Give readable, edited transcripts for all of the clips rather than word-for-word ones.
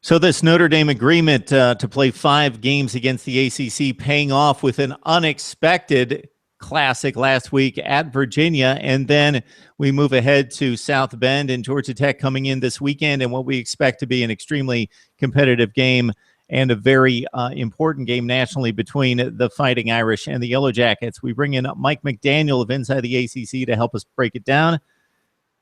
So this Notre Dame agreement to play 5 games against the ACC paying off with an unexpected classic last week at Virginia. And then we move ahead to South Bend and Georgia Tech coming in this weekend, and what we expect to be an extremely competitive game and a very important game nationally between the Fighting Irish and the Yellow Jackets. We bring in Mike McDaniel of Inside the ACC to help us break it down.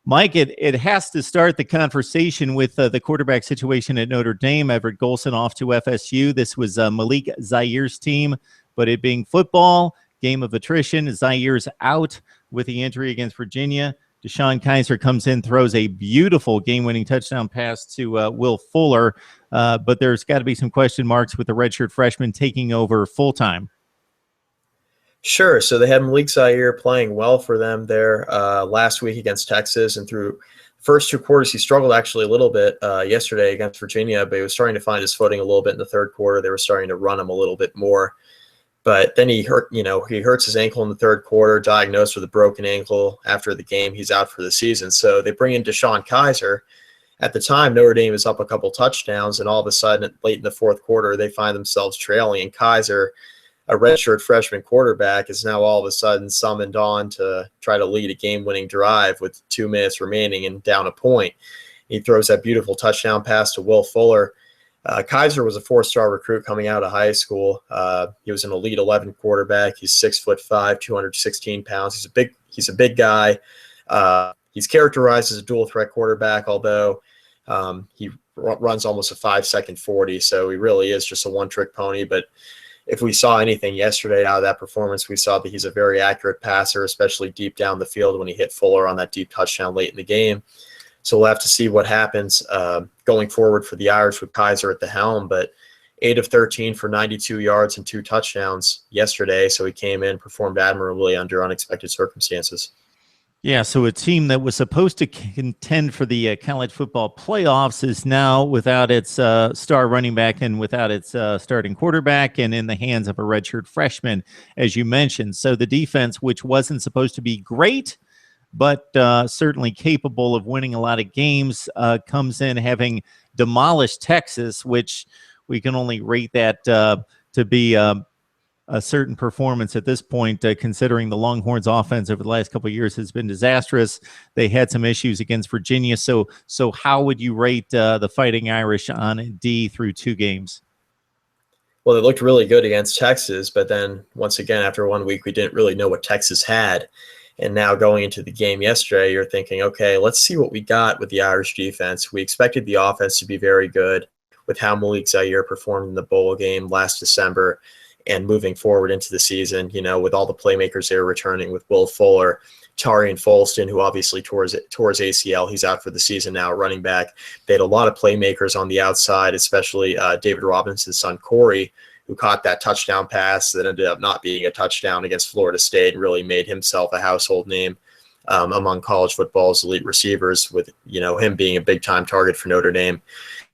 Mike, it has to start the conversation with the quarterback situation at Notre Dame. Everett Golson off to FSU. This was Malik Zaire's team, but it being football, game of attrition, Zaire's out with the injury against Virginia. DeShone Kizer comes in, throws a beautiful game-winning touchdown pass to Will Fuller, but there's got to be some question marks with the redshirt freshman taking over full-time. Sure. So they had Malik Zaire playing well for them there last week against Texas, and through the first 2 quarters, he struggled actually a little bit yesterday against Virginia, but he was starting to find his footing a little bit in the third quarter. They were starting to run him a little bit more, but then he hurts his ankle in the third quarter, diagnosed with a broken ankle. After the game, he's out for the season. So they bring in DeShone Kizer. At the time, Notre Dame is up a couple touchdowns, and all of a sudden, late in the fourth quarter, they find themselves trailing, and Kizer, a redshirt freshman quarterback, is now all of a sudden summoned on to try to lead a game-winning drive with 2 minutes remaining and down a point. He throws that beautiful touchdown pass to Will Fuller. Kizer was a 4-star recruit coming out of high school. He was an Elite 11 quarterback. He's 6'5", 216 pounds. He's a big guy. He's characterized as a dual threat quarterback, although he runs almost a 5-second 40, so he really is just a one-trick pony. But if we saw anything yesterday out of that performance, we saw that he's a very accurate passer, especially deep down the field when he hit Fuller on that deep touchdown late in the game. So we'll have to see what happens going forward for the Irish with Kizer at the helm. But 8 of 13 for 92 yards and 2 touchdowns yesterday. So he came in, performed admirably under unexpected circumstances. Yeah, so a team that was supposed to contend for the college football playoffs is now without its star running back and without its starting quarterback and in the hands of a redshirt freshman, as you mentioned. So the defense, which wasn't supposed to be great, but certainly capable of winning a lot of games, comes in having demolished Texas, which we can only rate that to be a certain performance at this point, considering the Longhorns offense over the last couple of years has been disastrous. They had some issues against Virginia. So how would you rate the Fighting Irish on D through 2 games? Well, they looked really good against Texas, but then once again, after 1 week, we didn't really know what Texas had. And now going into the game yesterday, you're thinking, okay, let's see what we got with the Irish defense. We expected the offense to be very good with how Malik Zaire performed in the bowl game last December. And moving forward into the season, with all the playmakers they were returning, with Will Fuller, Tarian Folston, who obviously tore his ACL. He's out for the season now, running back. They had a lot of playmakers on the outside, especially David Robinson's son, Corey, who caught that touchdown pass that ended up not being a touchdown against Florida State and really made himself a household name among college football's elite receivers, with, him being a big-time target for Notre Dame.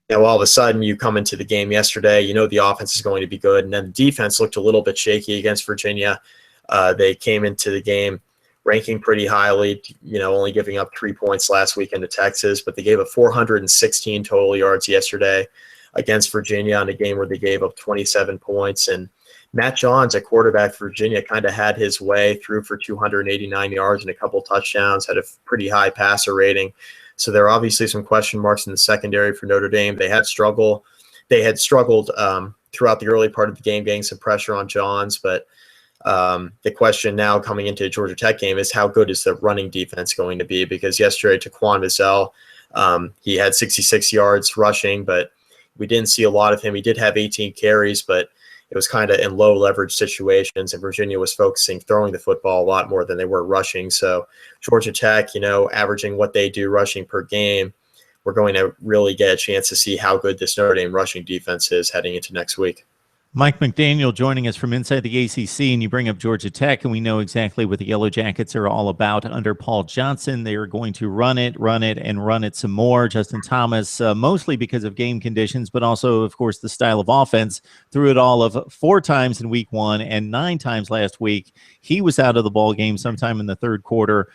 All of a sudden, you come into the game yesterday, the offense is going to be good, and then the defense looked a little bit shaky against Virginia. They came into the game ranking pretty highly, only giving up 3 points last weekend to Texas, but they gave up 416 total yards yesterday against Virginia in a game where they gave up 27 points. And Matt Johns, at quarterback for Virginia, kind of had his way, threw for 289 yards and a couple touchdowns, had a pretty high passer rating. So there are obviously some question marks in the secondary for Notre Dame. They had struggled throughout the early part of the game, getting some pressure on Johns. But the question now coming into the Georgia Tech game is, how good is the running defense going to be? Because yesterday, Taquan Mizzell, he had 66 yards rushing, but we didn't see a lot of him. He did have 18 carries, but it was kind of in low leverage situations, and Virginia was focusing throwing the football a lot more than they were rushing. So Georgia Tech, averaging what they do rushing per game, we're going to really get a chance to see how good this Notre Dame rushing defense is heading into next week. Mike McDaniel joining us from inside the ACC, and you bring up Georgia Tech, and we know exactly what the Yellow Jackets are all about under Paul Johnson. They are going to run it, and run it some more. Justin Thomas, mostly because of game conditions, but also, of course, the style of offense, threw it all of 4 times in week 1 and 9 times last week. He was out of the ball game sometime in the third quarter.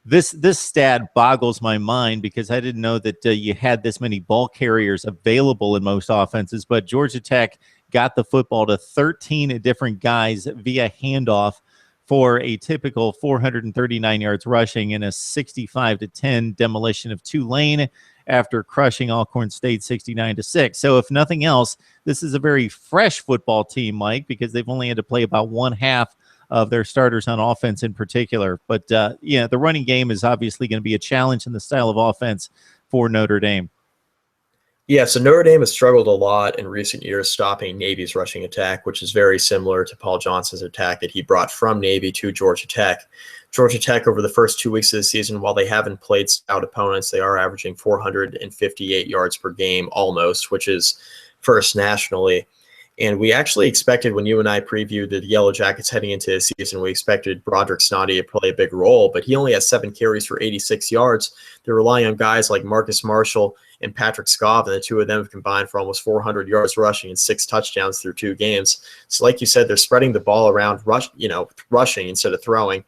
This stat boggles my mind because I didn't know that you had this many ball carriers available in most offenses, but Georgia Tech got the football to 13 different guys via handoff for a typical 439 yards rushing and a 65-10 demolition of Tulane after crushing Alcorn State 69-6. So if nothing else, this is a very fresh football team, Mike, because they've only had to play about one half of their starters on offense in particular. But, the running game is obviously going to be a challenge in the style of offense for Notre Dame. Yeah, so Notre Dame has struggled a lot in recent years stopping Navy's rushing attack, which is very similar to Paul Johnson's attack that he brought from Navy to Georgia Tech. Georgia Tech, over the first 2 weeks of the season, while they haven't played stout opponents, they are averaging 458 yards per game almost, which is first nationally. And we actually expected, when you and I previewed the Yellow Jackets heading into the season, we expected Broderick Snoddy to play a big role, but he only has 7 carries for 86 yards. They're relying on guys like Marcus Marshall and Patrick Skov, and the two of them have combined for almost 400 yards rushing and 6 touchdowns through 2 games. So like you said, they're spreading the ball around, rushing instead of throwing,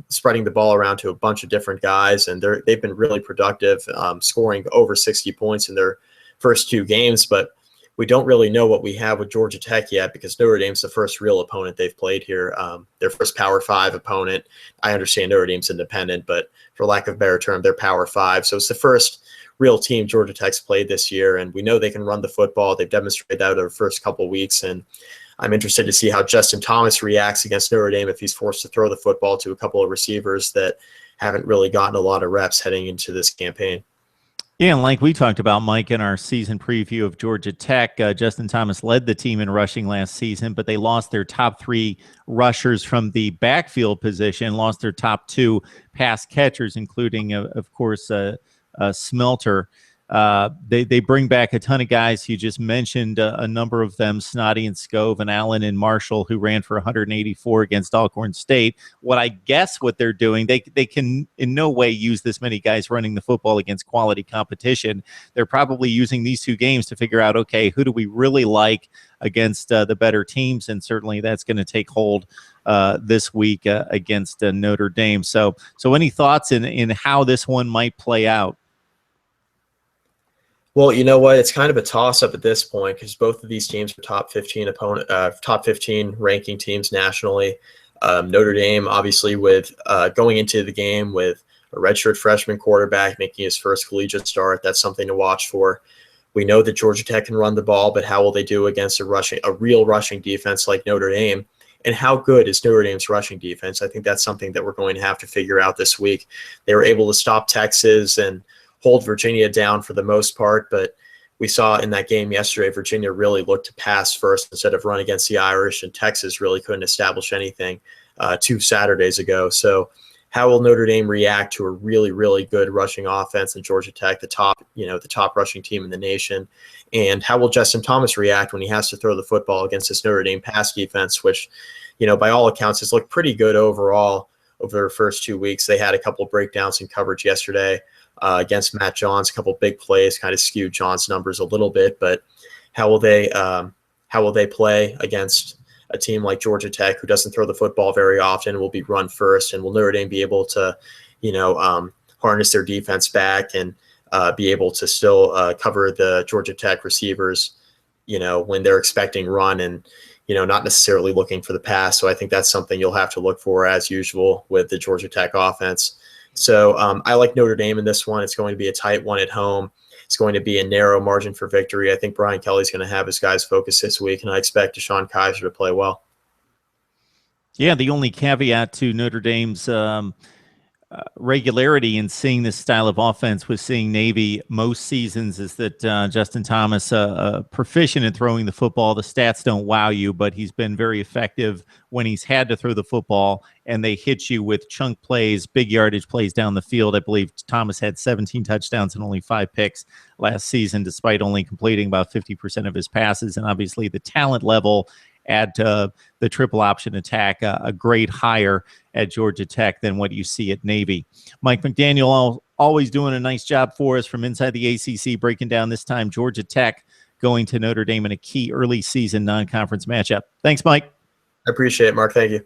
spreading the ball around to a bunch of different guys, and they've been really productive, scoring over 60 points in their first 2 games, but we don't really know what we have with Georgia Tech yet because Notre Dame's the first real opponent they've played here, their first Power 5 opponent. I understand Notre Dame's independent, but for lack of a better term, they're Power 5. So it's the first real team Georgia Tech's played this year, and we know they can run the football. They've demonstrated that over the first couple of weeks, and I'm interested to see how Justin Thomas reacts against Notre Dame if he's forced to throw the football to a couple of receivers that haven't really gotten a lot of reps heading into this campaign. Yeah, and like we talked about, Mike, in our season preview of Georgia Tech, Justin Thomas led the team in rushing last season, but they lost their top 3 rushers from the backfield position, lost their top 2 pass catchers, including, of course, Smelter. They bring back a ton of guys. You just mentioned a number of them, Snoddy and Skov and Allen and Marshall, who ran for 184 against Alcorn State. What I guess what they're doing, they can in no way use this many guys running the football against quality competition. They're probably using these 2 games to figure out, okay, who do we really like against the better teams? And certainly that's going to take hold this week against Notre Dame. So any thoughts in how this one might play out? Well, you know what? It's kind of a toss-up at this point because both of these teams are top 15 ranking teams nationally. Notre Dame, obviously, with going into the game with a redshirt freshman quarterback making his first collegiate start, that's something to watch for. We know that Georgia Tech can run the ball, but how will they do against a real rushing defense like Notre Dame? And how good is Notre Dame's rushing defense? I think that's something that we're going to have to figure out this week. They were able to stop Texas and hold Virginia down for the most part, but we saw in that game yesterday, Virginia really looked to pass first instead of run against the Irish, and Texas really couldn't establish anything 2 Saturdays ago. So how will Notre Dame react to a really, really good rushing offense in Georgia Tech, the top rushing team in the nation? And how will Justin Thomas react when he has to throw the football against this Notre Dame pass defense, which, by all accounts, has looked pretty good overall over their first 2 weeks. They had a couple of breakdowns in coverage yesterday against Matt Johns. A couple of big plays kind of skewed Johns' numbers a little bit, but how will they play against a team like Georgia Tech, who doesn't throw the football very often, will be run first, and will Notre Dame be able to, harness their defense back and be able to still cover the Georgia Tech receivers, when they're expecting run and, not necessarily looking for the pass. So I think that's something you'll have to look for as usual with the Georgia Tech offense. So I like Notre Dame in this one. It's going to be a tight one at home. It's going to be a narrow margin for victory. I think Brian Kelly's going to have his guys focused this week, and I expect DeShone Kizer to play well. Yeah, the only caveat to Notre Dame's regularity in seeing this style of offense with seeing Navy most seasons is that Justin Thomas, proficient in throwing the football. The stats don't wow you, but he's been very effective when he's had to throw the football, and they hit you with chunk plays, big yardage plays down the field. I believe Thomas had 17 touchdowns and only 5 picks last season, despite only completing about 50% of his passes. And obviously the talent level add to the triple option attack a grade higher at Georgia Tech than what you see at Navy. Mike McDaniel always doing a nice job for us from inside the ACC, breaking down this time Georgia Tech going to Notre Dame in a key early season non-conference matchup. Thanks, Mike. I appreciate it, Mark. Thank you.